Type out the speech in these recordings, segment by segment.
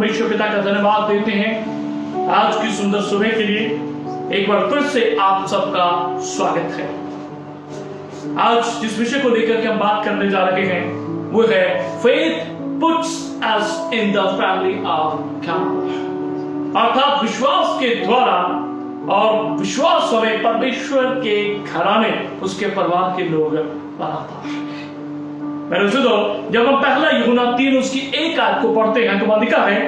परमेश्वर पिता का धन्यवाद देते हैं आज की सुंदर सुबह के लिए। एक बार फिर से आप सबका स्वागत है। आज जिस विषय को लेकर के हम बात करने जा रहे हैं वो है faith puts us in the family of God, अर्थात विश्वास के द्वारा और विश्वास हमें परमेश्वर के घराने, उसके परिवार के लोग बनाता है। मेरे सुनो, जब हम पहला यूहन्ना 3 उसकी 1 आयत को पढ़ते हैं तो वहां लिखा है,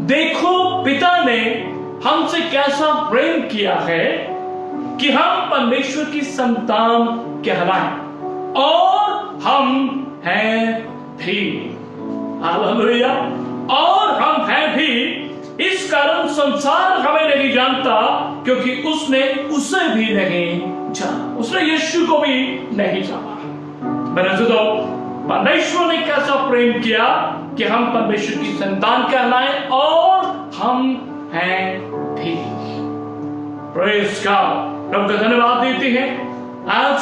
देखो पिता ने हमसे कैसा प्रेम किया है कि हम परमेश्वर की संतान कहलाएं और हम हैं भी। हालेलुया। और हम हैं भी, इस कारण संसार हमें नहीं जानता क्योंकि उसने उसे भी नहीं जाना, उसने यीशु को भी नहीं जाना। मेरे सुनो, परमेश्वर ने कैसा प्रेम किया कि हम परमेश्वर की संतान कहलाएं और हम हैं भी। Praise God. प्रभु का धन्यवाद देते हैं। आज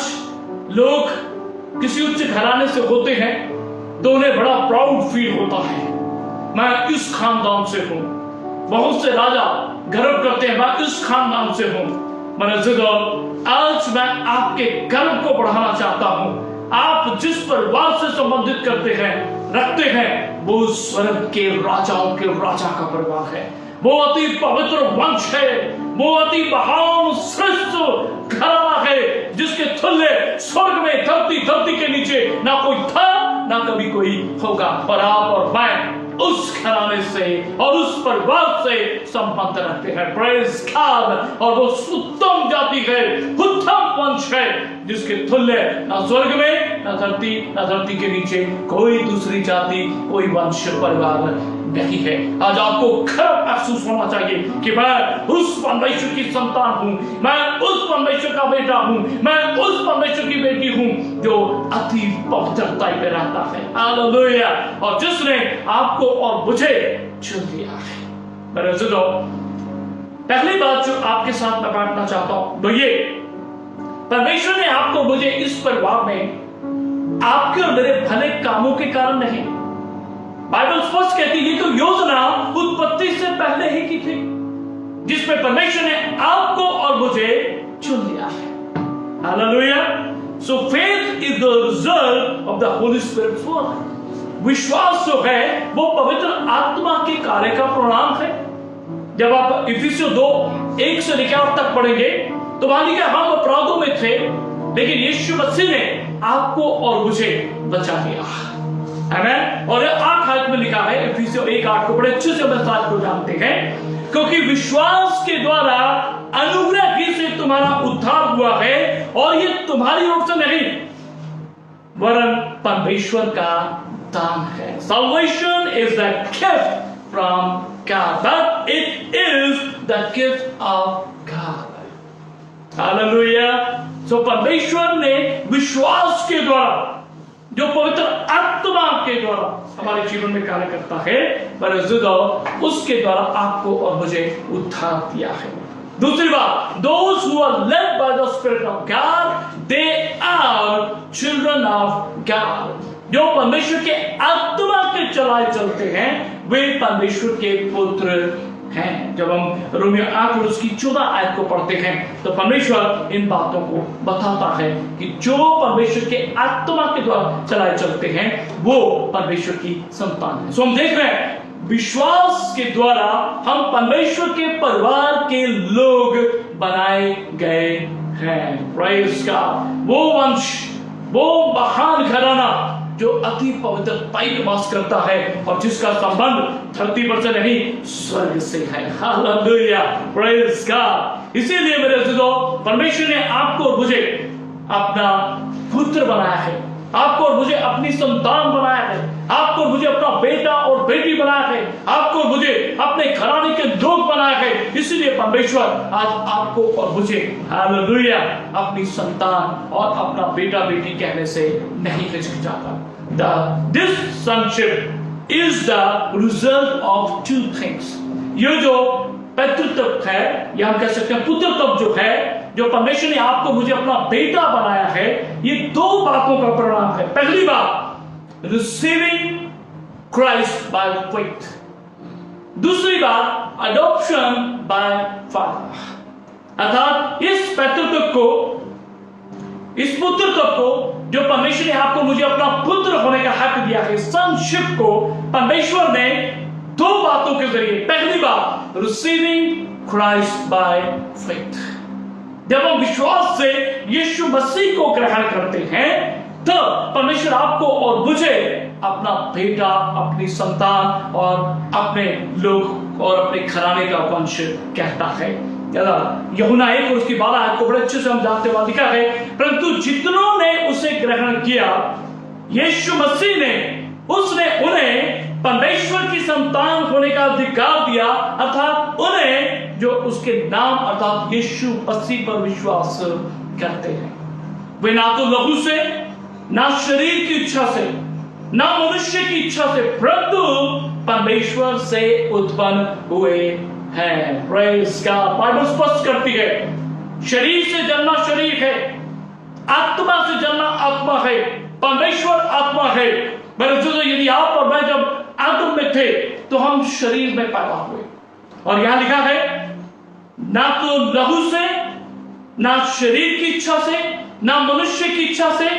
लोग किसी उच्च घराने से होते हैं तो उन्हें बड़ा प्राउड फील होता है, मैं इस खानदान से हूं। बहुत से राजा गर्व करते हैं, मैं इस खानदान से हूं। मेरे जिदो, आज मैं आपके गर्व को बढ़ाना चाहता हूं। आप जिस परिवार से संबंधित करते हैं, रखते हैं, वो स्वर्ग के राजाओं के राजा का परिवार है। वो अति पवित्र वंश है, वो अति महान श्रेष्ठ घराना है जिसके तुल्य स्वर्ग में धरती के नीचे ना कोई था ना कभी कोई होगा। और आप और मैं उस घराने से और उस परिवार से संबंध रखते हैं। Praise God. और वो उत्तम जाति है, उत्तम वंश है जिसके तुल्य ना स्वर्ग में ना धरती के नीचे कोई दूसरी जाति, कोई वंश परिवार नहीं है। आज आपको गर्व महसूस होना चाहिए कि मैं उस परमेश्वर की संतान हूं, मैं उस परमेश्वर का बेटा हूं, मैं उस परमेश्वर की बेटी हूं जो अति पवित्रता में रहता है। हालेलुया। और जिसने आपको और मुझे चुन लिया है। मेरे सुनो, पहली बात जो आपके साथ मैं बांटना चाहता हूं तो ये, परमेश्वर ने आपको मुझे इस परिवार में आपके और मेरे भले कामों के कारण नहीं, बाइबल स्पष्ट कहती है तो योजना उत्पत्ति से पहले ही की थी, जिसमें परमेश्वर ने आपको और मुझे चुन लिया है। Hallelujah. So faith is the result of the Holi spirit work. विश्वास जो है वो पवित्र आत्मा के कार्य का परिणाम है। जब आप इफिसियों 2:1 से लेकर 8 तक पढ़ेंगे तो वहां लिखा, हम अपराधों में थे लेकिन यीशु मसीह ने आपको और मुझे बचा लिया। आमीन। और 8 आयत में लिखा है, इफिसियों 1:8 को बड़े अच्छे से हम को जानते हैं, क्योंकि विश्वास के द्वारा अनुग्रह ही से तुम्हारा उद्धार हुआ है और ये तुम्हारी ओर से नहीं वरन परमेश्वर का दान है। Salvation is the gift from God, but it is the gift of God. Hallelujah. So परमेश्वर ने विश्वास के द्वारा, जो पवित्र आत्मा के द्वारा हमारे जीवन में कार्य करता है, उसके द्वारा आपको और मुझे उद्धार दिया है। दूसरी बात, those who are led by the Spirit of God, they are children of God. जो परमेश्वर के आत्मा के चलाए चलते हैं वे परमेश्वर के पुत्र हैं। जब हम रोमियो 8 और उसकी 14 आयत को पढ़ते हैं तो परमेश्वर इन बातों को बताता है कि जो परमेश्वर के आत्मा के द्वारा चलाए चलते हैं वो परमेश्वर की संतान है। सो हम देख रहे हैं विश्वास के द्वारा हम परमेश्वर के परिवार के लोग बनाए गए हैं। Praise God. वो वंश, वो महान घराना जो अति पवित्रता में वास करता है और जिसका संबंध धरती पर से नहीं स्वर्ग से है। हालेलुया। Praise God. इसीलिए मेरे दोस्तों, परमेश्वर ने आपको और मुझे अपना पुत्र बनाया है, आपको और मुझे अपनी संतान बनाया है, आपको और मुझे अपना बेटा और बेटी बनाया है, आपको और मुझे अपने घराने के लोग बनाया है। इसलिए परमेश्वर आज आपको और मुझे, हालेलुया, अपनी संतान और अपना बेटा बेटी कहने से नहीं हिचकिचाता। This sonship is the result of two things. ये जो पितृत्व है या हम कह सकते हैं पुत्रत्व जो है, जो परमेश्वर ने आपको मुझे अपना बेटा बनाया है, ये 2 बातों का परिणाम है। पहली बात, receiving Christ by faith. दूसरी बात अडॉप्शन बाय फादर, अर्थात इस पैतृत्व को, इस पुत्रत्व को जो परमेश्वर ने आपको मुझे अपना पुत्र होने का हक दिया है, सनशिप को परमेश्वर ने दो बातों के जरिए, पहली बात रिसीविंग क्राइस्ट बाय फेथ, जब हम विश्वास से यीशु मसीह को ग्रहण करते हैं तो परमेश्वर आपको और मुझे अपना बेटा, अपनी संतान और अपने लोग और अपने घराने का वंश कहता है। यूहन्ना 1 और उसकी 12 आयत को बड़े अच्छे से हम जानते हुए लिखा है, परंतु जितनों ने उसे ग्रहण किया, यीशु मसीह ने, उसने उन्हें परमेश्वर की संतान होने का अधिकार दिया, अर्थात उन्हें जो उसके नाम अर्थात यीशु मसीह पर विश्वास करते हैं। वे ना तो लहू से, ना शरीर की इच्छा से, ना मनुष्य की इच्छा से, परंतु परमेश्वर से उत्पन्न हुए हैं। Praise God. बाइबल स्पष्ट करती है, शरीर से जन्मा शरीर है, आत्मा से जन्मा आत्मा है, परमेश्वर आत्मा है। यदि आप और मैं जब आदम में थे तो हम शरीर में पैदा हुए, और यहां लिखा है ना तो लहू से, ना शरीर की इच्छा से, ना मनुष्य की इच्छा से,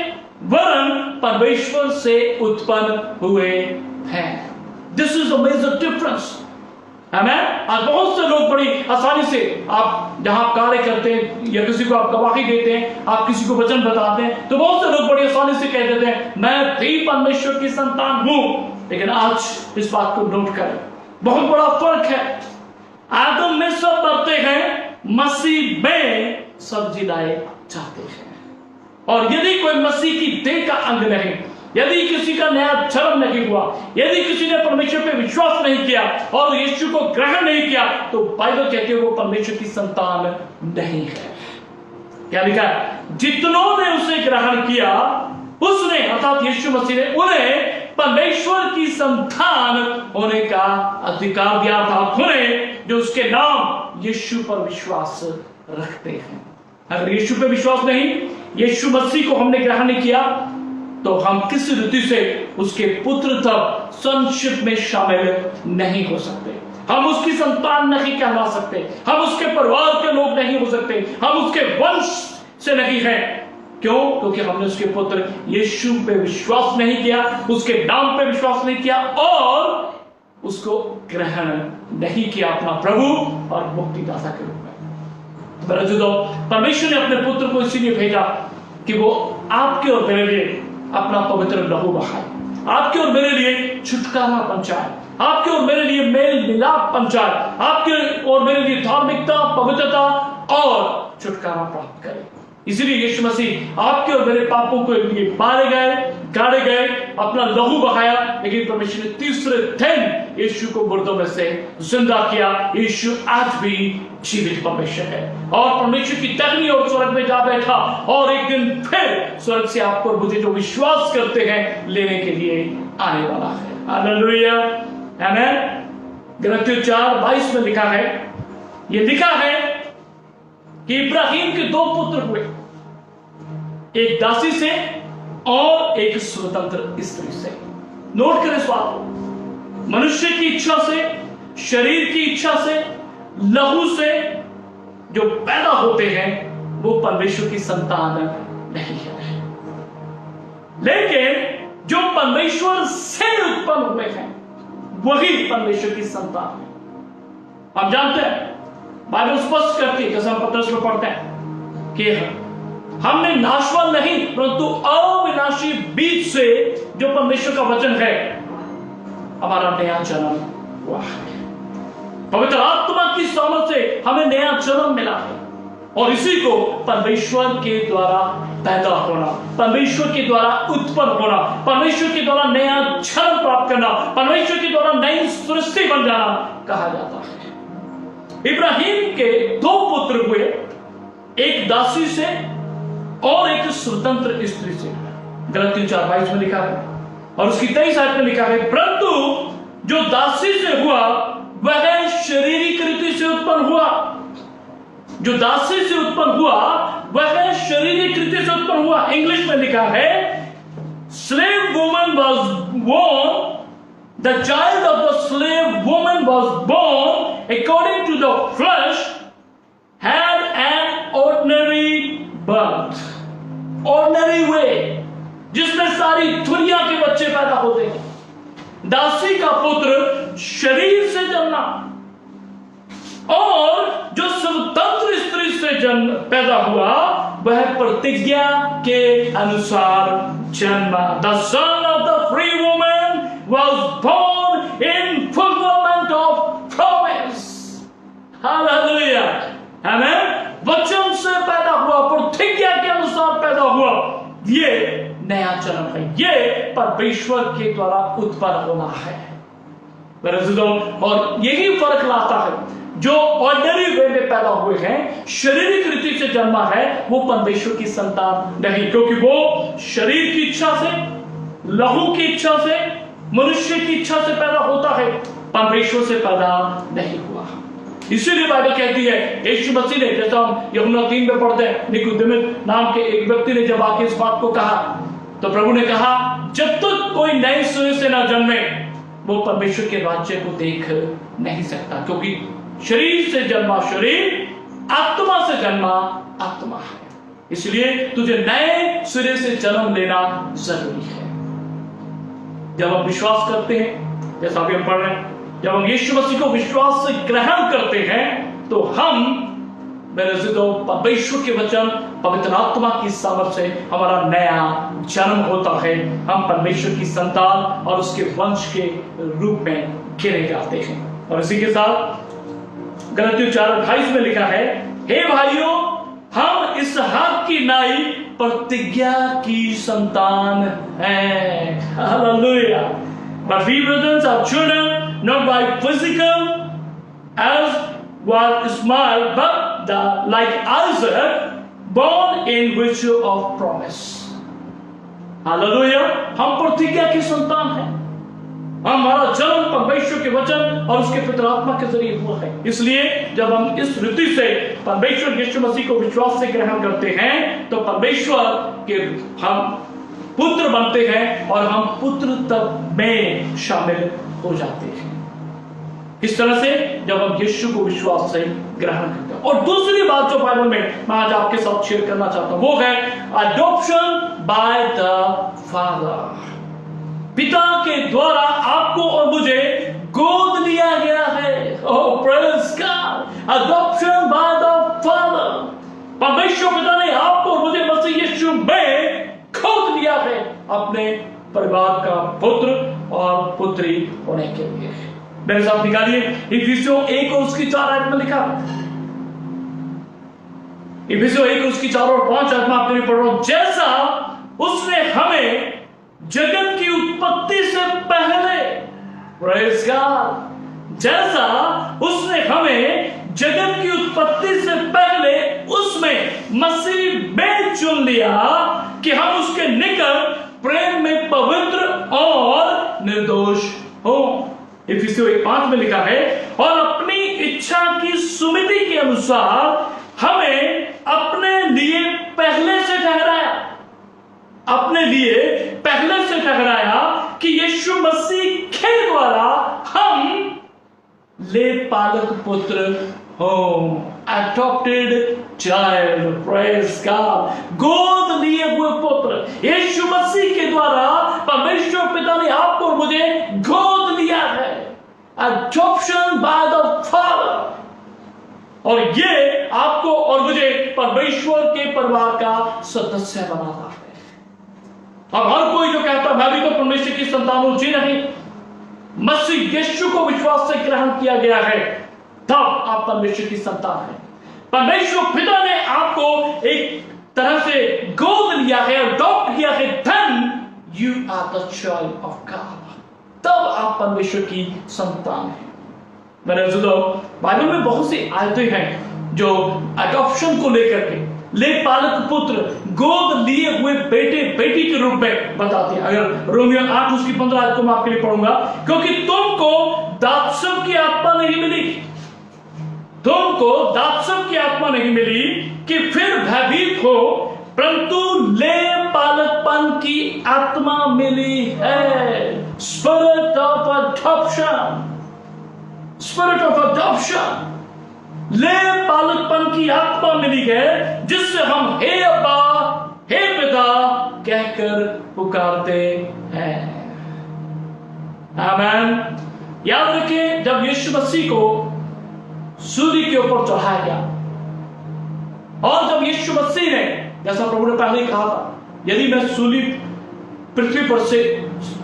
वरन परमेश्वर से उत्पन्न हुए हैं। This is the major difference. Amen. आज बहुत से लोग बड़ी आसानी से, आप जहां कार्य करते हैं या किसी को आप गवाही देते हैं, आप किसी को वचन बताते हैं, तो बहुत से लोग बड़ी आसानी से कह देते हैं मैं भी परमेश्वर की संतान हूं। लेकिन आज इस बात को नोट करें, बहुत बड़ा फर्क है। आदम में सब मरते हैं, मसीह में सब जिलाए जाते हैं। और यदि कोई मसीह की देह का अंग नहीं, यदि किसी का नया जन्म नहीं हुआ, यदि किसी ने परमेश्वर पे विश्वास नहीं किया और यीशु को ग्रहण नहीं किया, तो बाइबल कहती है वो परमेश्वर की संतान नहीं है। क्या लिखा है? जितनों ने उसे ग्रहण किया, उसने अर्थात यीशु मसीह ने उन्हें परमेश्वर की संतान होने का अधिकार दिया था, उन्हें जो उसके नाम यीशु पर विश्वास रखते हैं। अगर यीशु पे विश्वास नहीं, यीशु मसीह को हमने ग्रहण नहीं किया, तो हम किसी रीति से उसके पुत्र तक sonship में शामिल नहीं हो सकते। हम उसकी संतान नहीं कहला सकते, हम उसके परिवार के लोग नहीं हो सकते, हम उसके वंश से नहीं हैं। क्यों? क्योंकि हमने उसके पुत्र यीशु पे विश्वास नहीं किया, उसके नाम पे विश्वास नहीं किया और उसको ग्रहण नहीं किया अपना प्रभु और मुक्तिदाता के रूप में। परमेश्वर ने अपने पुत्र को इसीलिए भेजा कि वो आपके और मेरे लिए अपना पवित्र लहू बहाए, आपके और मेरे लिए छुटकारा पहुंचाए, आपके और मेरे लिए मेल मिलाप पहुंचाए, आपके और मेरे लिए धार्मिकता, पवित्रता और छुटकारा प्राप्त करे। इसलिए यीशु मसीह आपके और मेरे पापों के लिए मारे गए, गाड़े गए, अपना लहू बहाया, लेकिन परमेश्वर ने तीसरे दिन यीशु को मुर्दों में से जिंदा किया। यीशु आज भी जीवित परमेश्वर है और परमेश्वर की दाहिनी ओर स्वर्ग में जा बैठा, और एक दिन फिर स्वर्ग से आपको और मुझे जो विश्वास करते हैं लेने के लिए आने वाला है। हालेलुया, आमीन। गलातियों 4:22 में लिखा है, ये लिखा है कि इब्राहिम के दो पुत्र हुए, एक दासी से और एक स्वतंत्र स्त्री से। नोट करें इस बात को, मनुष्य की इच्छा से, शरीर की इच्छा से, लहू से जो पैदा होते हैं वो परमेश्वर की संतान नहीं है, लेकिन जो परमेश्वर से उत्पन्न हुए हैं वही परमेश्वर की संतान है। हम जानते हैं, बाइबल स्पष्ट करती है, जैसे हम पत्रस में पढ़ते हैं कि हमने नाशवान नहीं परंतु अविनाशी बीज से, जो परमेश्वर का वचन है, हमारा नया जन्म हुआ है। पवित्र आत्मा की सामर्थ से हमें नया जन्म मिला है, और इसी को परमेश्वर के द्वारा पैदा होना, परमेश्वर के द्वारा उत्पन्न होना, परमेश्वर के द्वारा नया जन्म प्राप्त करना, परमेश्वर के द्वारा नई सृष्टि बन जाना कहा जाता है। इब्राहिम के दो पुत्र हुए, एक दासी से और एक स्वतंत्र स्त्री से। गलातियों 4:22 में लिखा है, और उसकी 23 आयत में लिखा है, परंतु जो दासी से हुआ वह शारीरिक रीति से उत्पन्न हुआ। जो दासी से उत्पन्न हुआ वह शारीरिक रीति से उत्पन्न हुआ। इंग्लिश में लिखा है, slave woman was born the child of the slave woman was born according to the flesh had an ordinary birth, ordinary way, जिसमें सारी दुनिया के बच्चे पैदा होते हैं। दासी का पुत्र शरीर से जन्मा और जो स्वतंत्र स्त्री से जन्म पैदा हुआ वह प्रतिज्ञा के अनुसार जन्मा। The son of the free woman was born in fulfillment of promise. Hallelujah. Amen. वचन से पैदा हुआ, प्रतिज्ञा के अनुसार पैदा हुआ, ये नया जन्म है, ये परमेश्वर के द्वारा उत्पन्न होना है। और यही फर्क लाता है, जो ऑर्डिनरी वे में पैदा हुए हैं, शारीरिक रीति से जन्मा है, वो परमेश्वर की संतान नहीं, क्योंकि वो शरीर की इच्छा से, लहू की इच्छा से, मनुष्य की इच्छा से पैदा होता है, परमेश्वर से पैदा नहीं हुआ। इसीलिए बाइबल कहती है, यीशु मसीह ने, जैसा हम यूहन्ना 3 में पढ़ते हैं, निकोदेमुस नाम के एक व्यक्ति ने जब आके इस बात को कहा, तो प्रभु ने कहा, जब तक कोई नए सिरे से ना जन्मे वो परमेश्वर के राज्य को देख नहीं सकता, क्योंकि शरीर से जन्मा शरीर, आत्मा से जन्मा आत्मा है। इसलिए तुझे नए सिरे से जन्म लेना जरूरी है। जब हम विश्वास करते हैं, जैसा अभी हम पढ़ रहे हैं, जब हम यीशु मसीह को विश्वास से ग्रहण करते हैं, तो हम मेरे जिदों परमेश्वर के वचन, पवित्र आत्मा की सामर्थ से हमारा नया जन्म होता है। हम परमेश्वर की संतान और उसके वंश के रूप में गिने जाते हैं। और इसी के साथ गलातियों 4:28 में लिखा है, हे भाइयों, हम इसहाक की नाई प्रतिज्ञा की संतान हैं। Hallelujah. But we brothers are children, not by physical, as was Ishmael, but like Isaac, born in virtue of promise. Hallelujah. हम प्रतिज्ञा की संतान हैं। हमारा जन्म परमेश्वर के वचन और उसके पवित्र आत्मा के जरिए हुआ है। इसलिए जब हम इस रीति से परमेश्वर यीशु मसीह को विश्वास से ग्रहण करते हैं, तो परमेश्वर के हम पुत्र बनते हैं और हम पुत्र तब में शामिल हो जाते हैं। इस तरह से जब हम यीशु को विश्वास से ग्रहण करते हैं। और दूसरी बात जो बाइबल में मैं आज आपके साथ शेयर करना चाहता हूं, वो है अडॉप्शन बाय द फादर। पिता के द्वारा आपको और मुझे गोद लिया गया है। Oh praise God. Adoption by the father. परमेश्वर पिता ने आपको और मुझे मसीह यीशु में खोद लिया है अपने परिवार का पुत्र और पुत्री होने के लिए। मेरे साथ निकालिए इफिसियों 1 और उसकी 4 आयत में लिखा, इफिसियों 1 और उसकी 4 और 5 आयत में आपके लिए पढ़ रहा हूं। जैसा उसने हमें जगत की उत्पत्ति से पहले, प्रेज़ गॉड, जैसा उसने हमें जगत की उत्पत्ति से पहले उसमें मसीह में चुन लिया कि हम उसके निकट प्रेम में पवित्र और निर्दोष हो। इफिसियों 1:5 में लिखा है, और अपनी इच्छा की सुमिति के अनुसार हमें अपने लिए पहले से ठहराया, अपने लिए पहले से ठहराया कि यीशु मसीह के द्वारा हम ले पालक पुत्र हो। Adopted child, praise God, गोद लिए हुए पुत्र। यीशु मसीह के द्वारा परमेश्वर पिता ने आपको और मुझे गोद लिया है। Adoption by the Father। और ये आपको और मुझे परमेश्वर के परिवार का सदस्य बनाता है। अब हर कोई जो कहता मैं भी तो परमेश्वर की संतान हूं, जी नहीं, मसीह यीशु को विश्वास से ग्रहण किया गया है, तब आप परमेश्वर की संतान हैं। परमेश्वर पिता ने आपको एक तरह से गोद लिया है, अडॉप्ट किया है, then you are the child of God। तब आप परमेश्वर की संतान हैं। मेरे दोस्तों, बाइबल में बहुत सी आयतें हैं जो अडॉप्शन को लेकर के, ले पालक पुत्र, गोद लिए हुए बेटे बेटी के रूप में बताते हैं। अगर रोमियो 8 उसकी 15 आयत को मैं आपके लिए पढ़ूंगा, क्योंकि तुमको दासत्व की आत्मा नहीं मिली, तुमको दासत्व की आत्मा नहीं मिली कि फिर भयभीत हो, परंतु ले पालकपन की आत्मा मिली है। Spirit of adoption. Spirit of adoption. ले पालकपन की आत्मा मिली है जिससे हम हे अब्बा, हे पिता कहकर पुकारते हैं। आमीन। याद रखिए, जब यीशु मसीह को सूली के ऊपर चढ़ाया गया और जब यीशु मसीह ने, जैसा प्रभु ने पहले ही कहा था, यदि मैं सूली पृथ्वी पर से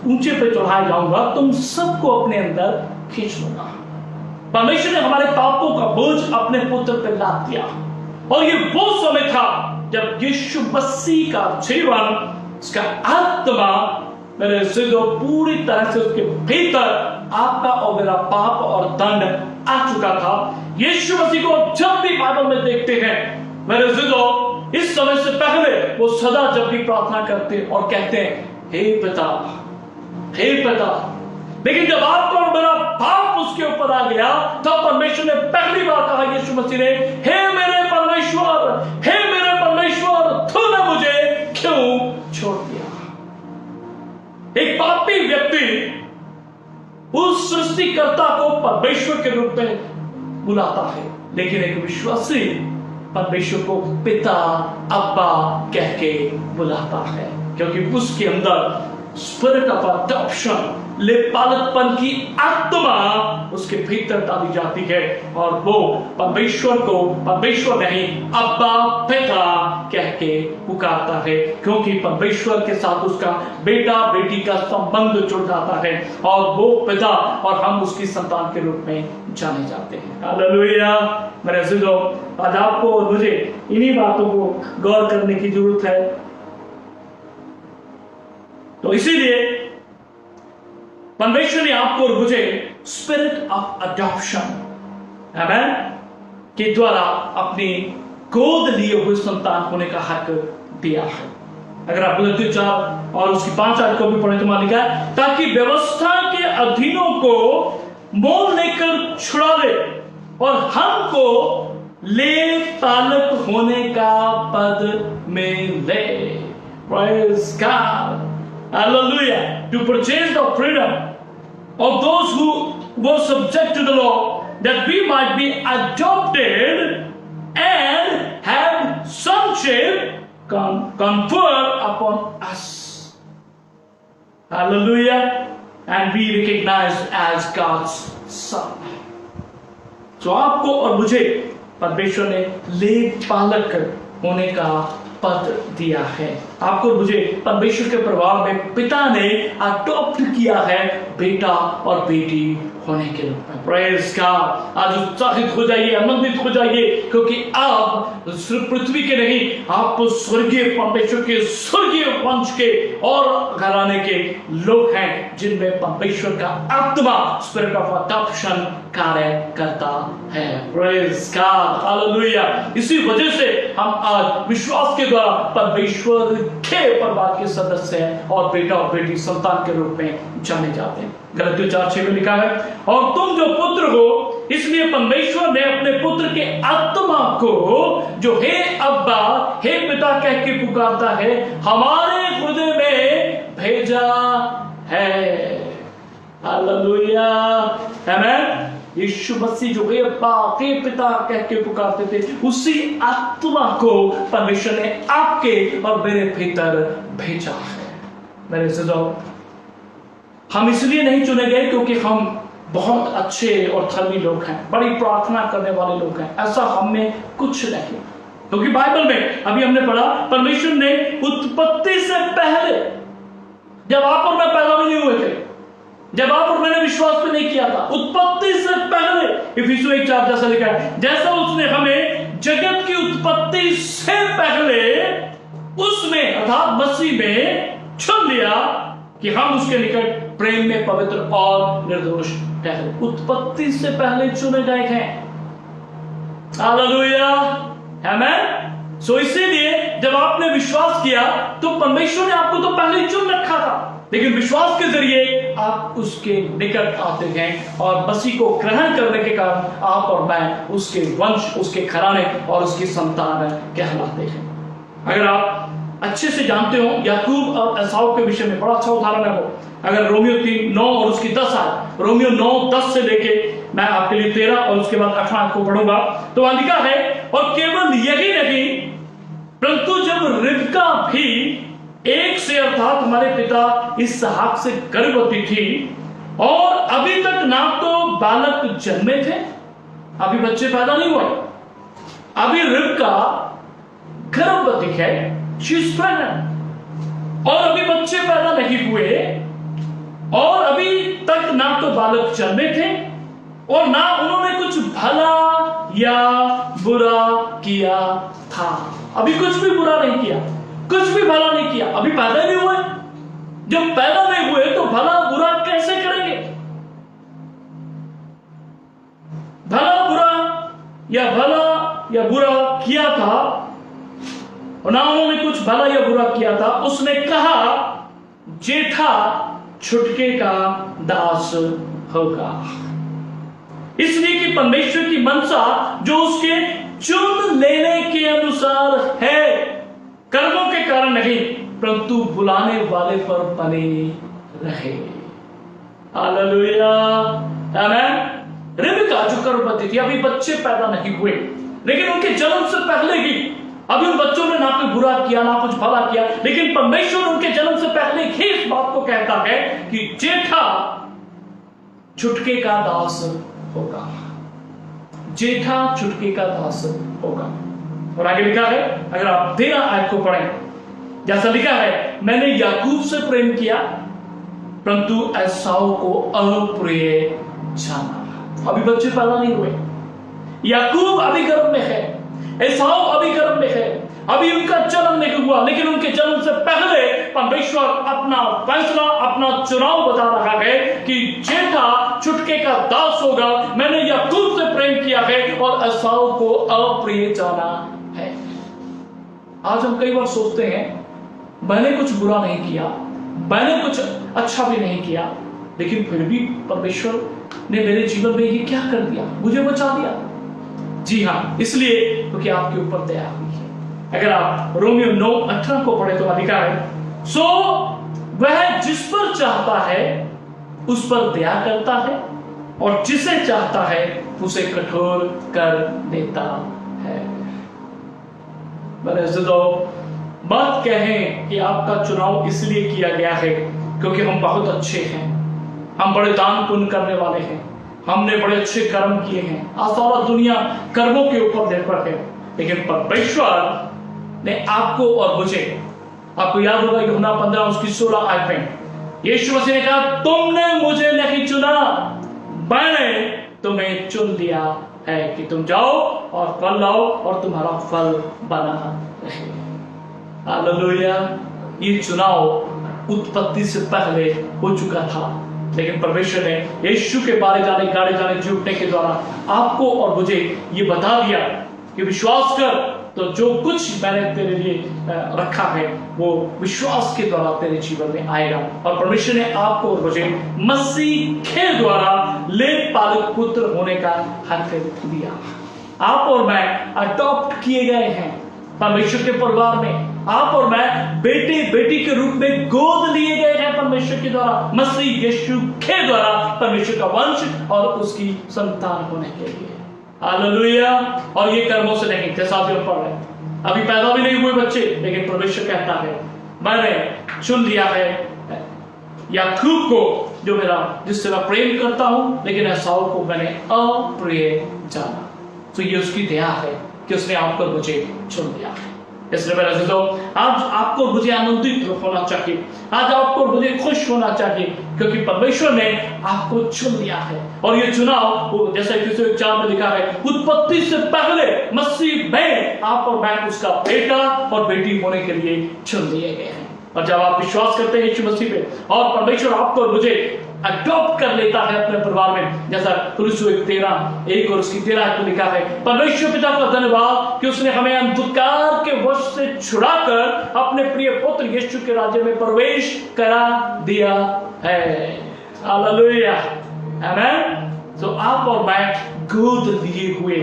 ऊंचे पे चढ़ाया जाऊंगा तुम सबको अपने अंदर खींच लूंगा। परमेश्वर ने हमारे पापों का बोझ अपने पुत्र पर लाद दिया और ये वो समय था जब यीशु मसीह का जीवन, उसका आत्मा मेरे सिद्धों पूरी तरह से उसके भीतर आपका और मेरा पाप और दंड आ चुका था। यीशु मसीह को जब भी बाइबल में देखते हैं मेरे सिद्धों, इस समय से पहले वो सदा जब भी प्रार्थना करते और कहते हैं हे पिता, हे पिता। लेकिन जब आपका और मेरा पाप उसके ऊपर आ गया तब परमेश्वर ने पहली बार कहा यीशु मसीह ने, हे मेरे परमेश्वर, हे मेरे परमेश्वर, तूने मुझे क्यों छोड़ दिया। एक पापी व्यक्ति उस सृष्टिकर्ता को परमेश्वर के रूप में बुलाता है, लेकिन एक विश्वासी परमेश्वर को पिता, अब्बा कह के बुलाता है, क्योंकि उसके अंदर स्पिरिट ऑफ अडॉप्शन, ले पालकपन की आत्मा उसके भीतर डाली जाती है और वो परमेश्वर को परमेश्वर नहीं अब्बा, पिता कह के पुकारता है, क्योंकि परमेश्वर के साथ उसका बेटा बेटी का संबंध जुड़ जाता है और वो पिता और हम उसकी संतान के रूप में जाने जाते हैं। हालेलुया। मेरे अज़ीज़ों, आज आपको और मुझे इन्हीं बातों को गौर करने की जरूरत है। तो इसीलिए परमेश्वर ने आपको और मुझे स्पिरिट ऑफ अडॉप्शन, आमीन, के द्वारा अपनी गोद लिए हुए संतान होने का हक दिया है। अगर आप गलती 4 और उसकी 5 आयत को भी पढ़े तो मान लिखा है, ताकि व्यवस्था के अधीनों को मोल लेकर छुड़ा ले और हमको ले पालक होने का पद में ले। Praise God. Hallelujah. To purchase the freedom of those who were subject to the law, that we might be adopted and have sonship conferred upon us. Hallelujah. And be recognized as God's son. So आपको और मुझे परमेश्वर ने ले पालक होने का पद दिया है। आपको मुझे परमेश्वर के परिवार में पिता ने अडॉप्ट किया है बेटा और बेटी होने के रूप में। Praise God. आज उत्साहित हो जाइए, आनंदित हो जाइए, क्योंकि आप सिर्फ पृथ्वी के नहीं, आप तो स्वर्गीय परमेश्वर के स्वर्गीय वंश के और घराने के लोग हैं, जिनमें परमेश्वर का आत्मा स्पिरिट ऑफ अडॉप्शन कार्य करता है। Praise God. हालेलुया। इसी वजह से हम आज विश्वास के द्वारा परमेश्वर के परिवार के सदस्य हैं और बेटा और बेटी संतान के रूप में जाने जाते हैं। गलतियों 4:6 में लिखा है, और तुम जो पुत्र हो इसलिए परमेश्वर ने अपने पुत्र के आत्मा को, जो हे अब्बा, हे पिता कह के पुकारता है, हमारे हृदय में भेजा है। हालेलुया। आमीन। यीशु मसीह जो हे अब्बा, हे पिता कह के पुकारते थे, उसी आत्मा को परमेश्वर ने आपके और मेरे भीतर भेजा है। मेरे सजो, हम इसलिए नहीं चुने गए क्योंकि हम बहुत अच्छे और धर्मी लोग हैं, बड़ी प्रार्थना करने वाले लोग हैं, ऐसा हम में कुछ नहीं। क्योंकि बाइबल में अभी हमने पढ़ा, परमेश्वर ने उत्पत्ति से पहले, जब आप और मैं पैदा भी नहीं हुए थे, जब आप और मैंने विश्वास पे नहीं किया था, उत्पत्ति से पहले, इफिसियों 1:4 जैसा लिखा है, जैसा उसने हमें जगत की उत्पत्ति से पहले उसमें अर्थात मसीह में चुन लिया कि हम उसके निकट प्रेम में पवित्र और निर्दोष ठहरे। उत्पत्ति से पहले चुने गए हैं। हालेलुया। आमीन। सो इसीलिए जब आपने विश्वास किया तो परमेश्वर ने आपको तो पहले ही चुन रखा था, लेकिन विश्वास के जरिए आप उसके निकट आते हैं और मसीह को ग्रहण करने के कारण आप और मैं उसके वंश, उसके घराने और उसकी संतान कहलाते हैं। अगर आप अच्छे से जानते हो, याकूब और एसाव के विषय में बड़ा अच्छा उदाहरण है वो। अगर रोमियो 3:9 और उसकी 10 आयत, रोमियो 9:10 से लेके मैं आपके लिए 13 और उसके बाद 18 को पढ़ूंगा, तो वहां लिखा है, और केवल यही नहीं परंतु जब रिबका भी एक से अर्थात हमारे पिता इसहाक से गर्भवती थी और अभी तक ना तो बालक जन्मे थे, अभी बच्चे पैदा नहीं हुए, अभी रिबका गर्भवती है, शी इज प्रेग्नेंट, और अभी बच्चे पैदा नहीं हुए और अभी तक ना तो बालक जन्मे थे और ना उन्होंने कुछ भला या बुरा किया था। अभी कुछ भी बुरा नहीं किया, कुछ भी भला नहीं किया, अभी पैदा नहीं हुए। जब पैदा नहीं हुए तो भला बुरा कैसे करेंगे? भला बुरा किया था और ना उन्होंने कुछ भला या बुरा किया था। उसने कहा जेठा छुटके का दास होगा, इसलिए कि परमेश्वर की मनसा जो उसके चुन लेने के अनुसार है, कर्मों के कारण नहीं परंतु बुलाने वाले पर बने रहे। हालेलुया, आमीन। रिबका जो गर्भवती थी, अभी बच्चे पैदा नहीं हुए, लेकिन उनके जन्म से पहले ही अभी उन बच्चों ने ना कोई बुरा किया ना कुछ भला किया, लेकिन परमेश्वर उनके जन्म से पहले ही इस बात को कहता है कि जेठा छुटके का दास होगा, जेठा छुटके का दास होगा। और आगे लिखा है, अगर आप 13 आयत को पढ़ें, जैसा लिखा है, मैंने याकूब से प्रेम किया परंतु एसाव को अप्रिय जाना। अभी बच्चे पैदा नहीं हुए, याकूब अभी गर्भ में है, एसाव अभी गर्भ में है, अभी उनका जन्म नहीं हुआ, लेकिन उनके जन्म से पहले परमेश्वर अपना फैसला, अपना चुनाव बता रहा है कि जेठा छुटके का दास होगा। मैंने याकूब से प्रेम किया है और एसाव को अप्रिय जाना है। आज हम कई बार सोचते हैं मैंने कुछ बुरा नहीं किया, मैंने कुछ अच्छा भी नहीं किया, लेकिन फिर भी परमेश्वर ने मेरे जीवन में ये क्या कर दिया, मुझे बचा दिया। जी हाँ, इसलिए क्योंकि आपके ऊपर दया हुई है। अगर आप रोमियो 9:18 को पढ़े तो लिखा है, सो वह जिस पर चाहता है उस पर दया करता है और जिसे चाहता है उसे कठोर कर देता है। मत कहें कि आपका चुनाव इसलिए किया गया है क्योंकि हम बहुत अच्छे हैं, हम बड़े दान पुण्य करने वाले हैं, हमने बड़े अच्छे कर्म किए हैं। आज सारा दुनिया कर्मों के ऊपर निर्भर है, लेकिन परमेश्वर ने आपको और मुझे, आपको याद होगा यूहन्ना 15 उसकी 16 आयत में यीशु मसीह ने कहा, तुमने मुझे नहीं चुना, मैंने तुम्हें चुन लिया है कि तुम जाओ और फल लाओ और तुम्हारा फल बना रहे। हालेलुया। ये चुनाव उत्पत्ति से पहले हो चुका था, लेकिन परमेश्वर ने यीशु के बारे जाने गाड़े जाने जुटने के द्वारा आपको और मुझे ये बता दिया कि विश्वास कर तो जो कुछ मैंने तेरे लिए रखा है वो विश्वास के द्वारा तेरे जीवन में आएगा। और परमेश्वर ने आपको और मुझे मसीह के द्वारा लेप पालक पुत्र होने का हक दिया। आप और मैं अडॉप्ट किए गए हैं परमेश्वर के परिवार में। आप और मैं बेटे बेटी के रूप में गोद लिए गए हैं परमेश्वर के द्वारा, मसीह यीशु के द्वारा परमेश्वर का वंश और उसकी संतान होने के लिए। हालेलुया। और ये कर्मों से नहीं, जैसा आप पढ़ रहे हैं, अभी पैदा भी नहीं हुए बच्चे, लेकिन परमेश्वर कहता है मैंने चुन लिया है याकूब को जो मेरा, जिससे मैं प्रेम करता हूं, लेकिन एसाव को मैंने अप्रिय जाना। तो ये उसकी दया है कि उसने आपको मुझे चुन लिया है। इसलिए मेरा दोस्तों, आज आपको मुझे आनंदित होना चाहिए, आज आपको मुझे खुश होना चाहिए, क्योंकि परमेश्वर ने आपको चुन लिया है। और ये चुनाव जैसा Efesiयों 4 में लिखा है, उत्पत्ति से पहले मसीह में आप और मैं उसका बेटा और बेटी होने के लिए चुन लिए गए हैं। और जब आप विश्वास करते हैं यीशु मसीह पे और परमेश्वर आपको और मुझे अडॉप्ट कर लेता है अपने परिवार में, जैसा कुलुस्सी 1 और उसकी 13 को लिखा है, परमेश्वर पिता का धन्यवाद कि उसने हमें अंधकार के वश से छुड़ाकर अपने प्रिय पुत्र यीशु के राज्य में प्रवेश करा दिया है। हालेलुया, आमीन। तो आप और मैं गोद लिए हुए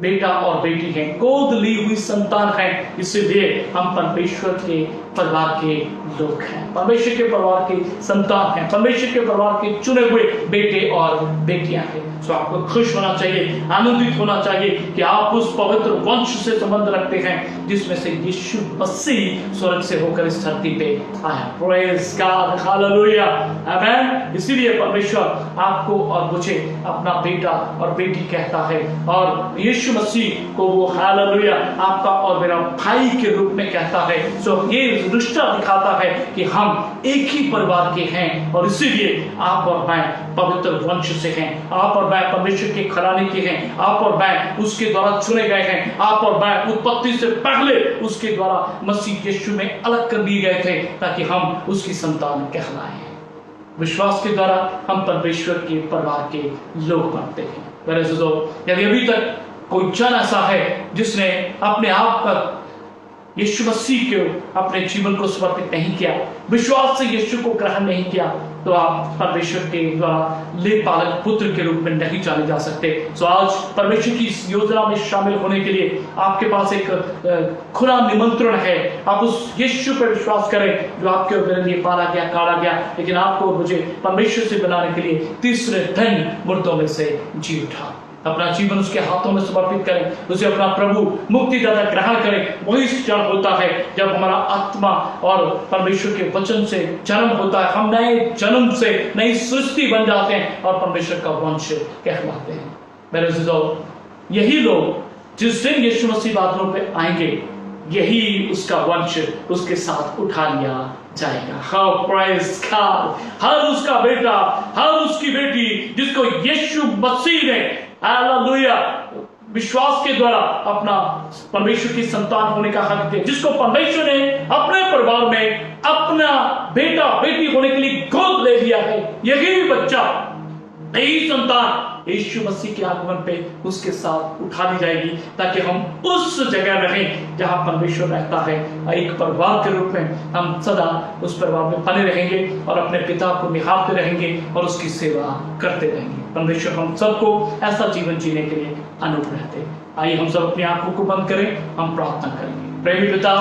बेटा और बेटी हैं, गोद ली हुई संतान हैं, इसलिए हम परमेश्वर के परिवार के लोग हैं, परमेश्वर के परिवार के संतान हैं, परमेश्वर के परिवार के चुने हुए बेटे और बेटियां हैं। तो आपको खुश होना चाहिए, आनंदित होना चाहिए कि आप उस पवित्र वंश से संबंध रखते हैं जिसमें से यीशु मसीह स्वर्ग से होकर इस धरती पे आया। प्रेज गॉड, हालेलुया, आमेन। इसीलिए परमेश्वर आपको और मुझे अपना बेटा और बेटी कहता है, और यीशु मसीह को वो हालेलुया आपका और मेरा भाई के रूप में कहता है। तो ये रिश्ता दिखाता है कि हम एक ही परिवार के हैं, और इसीलिए आप और मैं पवित्र वंश से हैं, आप और मैं परमेश्वर के घराने के हैं, आप और मैं उसके द्वारा चुने गए हैं, आप और मैं उत्पत्ति से पहले उसके द्वारा मसीह यीशु में अलग कर दिए गए थे ताकि हम उसकी संतान कहलाएं। विश्वास के द्वारा हम परमेश्वर के परिवार के लोग बनते हैं। यदि अभी तक कोई जन ऐसा है जिसने अपने आप पर यीशु मसीह को अपने जीवन को समर्पित नहीं किया, विश्वास से यीशु को ग्रहण नहीं किया, तो आप परमेश्वर के द्वारा ले पालक पुत्र के रूप में नहीं जाने जा सकते। तो आज परमेश्वर की इस योजना में शामिल होने के लिए आपके पास एक खुला निमंत्रण है। आप उस यीशु पर विश्वास करें जो आपके मेरे लिए पाला गया, काढ़ा गया, लेकिन आपको मुझे परमेश्वर से बनाने के लिए तीसरे दिन मुर्दों में से जी उठा। अपना जीवन उसके हाथों में समर्पित करें, उसे अपना प्रभु मुक्तिदाता ग्रहण करें। वही क्षण होता है जब हमारा आत्मा और परमेश्वर के वचन से जन्म होता है, हम नए जन्म से नई सृष्टि बन जाते हैं और परमेश्वर का वंश कहलाते हैं। मेरे अज़ीज़ों, यही लोग जिस दिन यीशु मसीह बादलों पे आएंगे, यही उसका वंश उसके साथ उठा लिया जाएगा। हाँ, प्रेज़ गॉड। हर उसका बेटा, हर उसकी बेटी जिसको यीशु मसीह ने हालेलुया विश्वास के द्वारा अपना परमेश्वर की संतान होने का हक दिया, जिसको परमेश्वर ने अपने परिवार में अपना बेटा बेटी होने के लिए गोद ले लिया है, यही बच्चा, यही संतान यीशु मसीह के आगमन पे उसके साथ उठा ली जाएगी ताकि हम उस जगह रहें जहां परमेश्वर रहता है। एक परिवार के रूप में हम सदा उस परिवार में बने रहेंगे और अपने पिता को निहारते रहेंगे और उसकी सेवा करते रहेंगे। परमेश्वर हम सबको ऐसा जीवन जीने के लिए अनुग्रह दे। आइए हम सब अपनी आंखों को बंद करें, हम प्रार्थना करेंगे। प्रेमी पिता,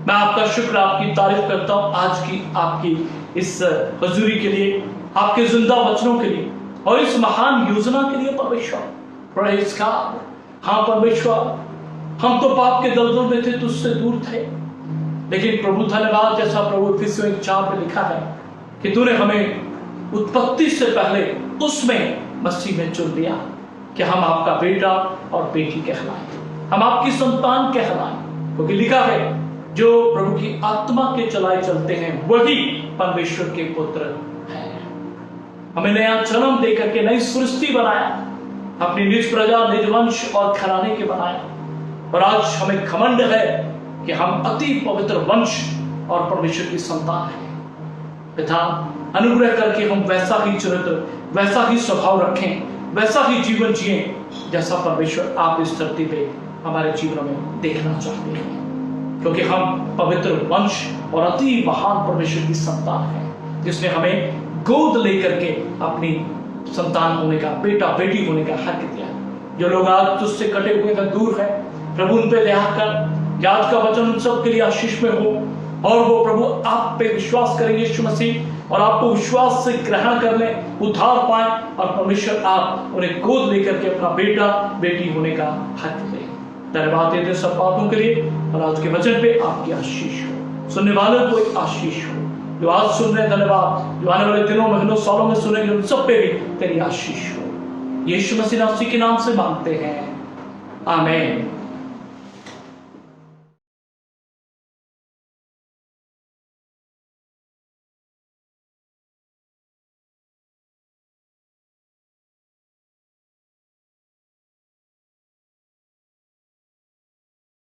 मैं आपका शुक्र, आपकी तारीफ करता हूं आज की आपकी इस हुजूरी के लिए, आपके जिंदा वचनों के लिए और इस महान योजना के लिए। परमेश्वर प्रेज़ गॉड। हाँ परमेश्वर, हम तो पाप के दलदल में थे, तुझसे दूर थे, लेकिन प्रभु धन्यवाद, जैसा प्रभु इफिसियों 1:4 में लिखा है कि तूने हमें उत्पत्ति से पहले उसमें मसीह में चुन लिया कि हम आपका बेटा और बेटी कहलाएं, हम आपकी संतान कहलाएं, क्योंकि लिखा है जो प्रभु की आत्मा के चलाए चलते हैं वही परमेश्वर के पुत्र हैं। हमें नया जन्म देकर के नई सृष्टि बनाया, अपनी निज प्रजा, निज वंश और घराने के बनाया, और आज हमें घमंड है कि हम अति पवित्र वंश और परमेश्वर की संतान हैं। पिता, अनुग्रह करके हम वैसा ही चरित्र, वैसा ही स्वभाव रखें, वैसा ही जीवन जिए जैसा परमेश्वर आप इस धरती पे हमारे जीवन में देखना चाहते हैं, क्योंकि हम पवित्र वंश और अति महान परमेश्वर की संतान हैं, जिसने हमें गोद लेकर के अपनी संतान होने का, बेटा बेटी होने का हक दिया। जो लोग आज तुझसे कटे हुए हैं, दूर है, प्रभु उन पे दया कर, आज का वचन उन सब के लिए आशीष में हो, और वो प्रभु आप पे विश्वास करें यीशु मसीह, और आपको विश्वास से ग्रहण कर लें, उद्धार पाए, और परमेश्वर आप उन्हें गोद लेकर के अपना बेटा बेटी होने का हक दें। धन्यवाद देते सब बातों के लिए, और आज के वचन पे आपकी आशीष हो, सुनने वालों को एक आशीष हो, जो आज सुन रहे, धन्यवाद, जो आने वाले दिनों, महीनों, सालों में सुनेंगे, उन सब पे भी तेरी आशीष हो। यीशु मसीह के नाम से मांगते हैं, आमीन।